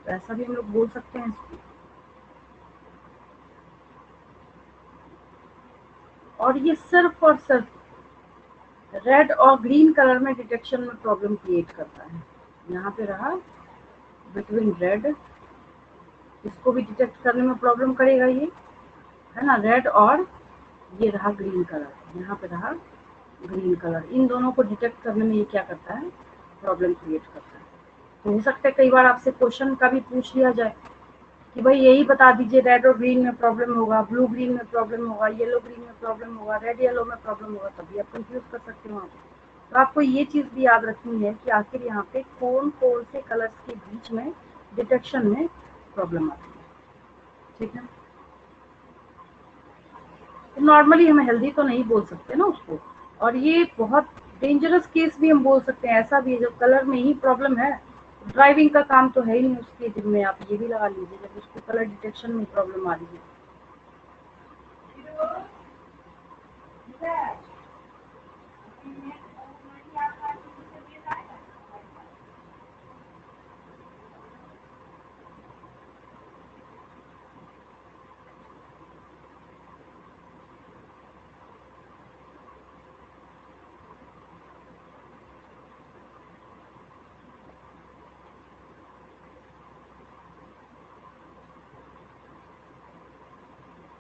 तो ऐसा भी हम लोग बोल सकते हैं इसको। और ये सिर्फ और सिर्फ रेड और ग्रीन कलर में डिटेक्शन में प्रॉब्लम क्रिएट करता है। यहाँ पे रहा बिटवीन रेड, इसको भी डिटेक्ट करने में प्रॉब्लम करेगा ये, है ना, रेड, और ये रहा ग्रीन कलर, यहाँ पे रहा ग्रीन कलर, इन दोनों को डिटेक्ट करने में ये क्या करता है, प्रॉब्लम क्रिएट करता है। तो हो सकता है कई बार आपसे क्वेश्चन का भी पूछ लिया जाए कि भाई यही बता दीजिए, रेड और ग्रीन में प्रॉब्लम होगा, ब्लू ग्रीन में प्रॉब्लम होगा, येलो ग्रीन में प्रॉब्लम होगा, रेड येलो में प्रॉब्लम होगा, तभी आप कंफ्यूज कर सकते हो। तो आपको ये चीज़ भी याद रखनी है कि आखिर यहाँ पे कौन कौन से कलर्स के बीच में डिटेक्शन में प्रॉब्लम आती है, ठीक है। तो नॉर्मली हम हेल्दी तो नहीं बोल सकते ना उसको, और ये बहुत डेंजरस केस भी हम बोल सकते हैं, ऐसा भी है जब कलर में ही प्रॉब्लम है, ड्राइविंग का काम तो है ही नहीं उसके दिन में, आप ये भी लगा लीजिए जब उसको कलर डिटेक्शन में प्रॉब्लम आ रही है।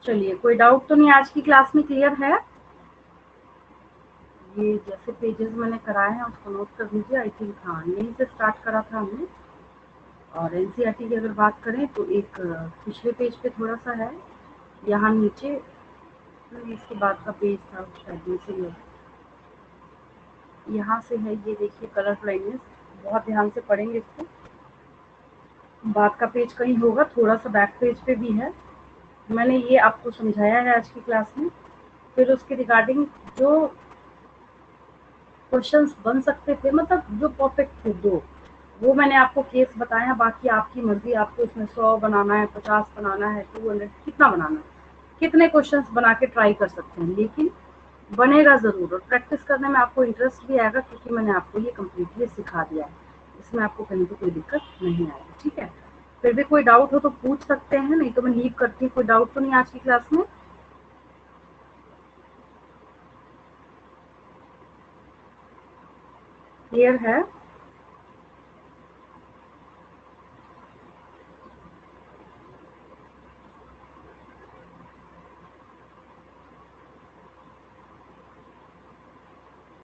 चलिए, कोई डाउट तो नहीं आज की क्लास में, क्लियर है। ये जैसे पेजेस मैंने कराए हैं उसको नोट कर लीजिए। आई थिंक हाँ यहीं से स्टार्ट करा था हमने। और एनसीईआरटी की अगर बात करें तो एक पिछले पेज पे थोड़ा सा है, यहाँ नीचे इसके बाद का पेज था शायद नीचे, यहाँ से है, ये देखिए कलर ब्लाइंडनेस, बहुत ध्यान से पढ़ेंगे इसको। बाद का पेज कहीं होगा, थोड़ा सा बैक पेज पे भी है, मैंने ये आपको समझाया है आज की क्लास में। फिर उसके रिगार्डिंग जो क्वेश्चंस बन सकते थे, मतलब जो परफेक्ट थे दो, वो मैंने आपको केस बताया। बाकी आपकी मर्जी, आपको इसमें 100 बनाना है, 50 बनाना है, 200, कितना बनाना है, कितने क्वेश्चंस बना के ट्राई कर सकते हैं, लेकिन बनेगा ज़रूर। और प्रैक्टिस करने में आपको इंटरेस्ट भी आएगा, क्योंकि मैंने आपको ये कम्प्लीटली सिखा दिया है, इसमें आपको कहीं भी कोई दिक्कत नहीं आएगी, ठीक है। फिर भी कोई डाउट हो तो पूछ सकते हैं, नहीं तो मैं लीव करती हूँ। कोई डाउट तो नहीं आज की क्लास में, क्लियर है।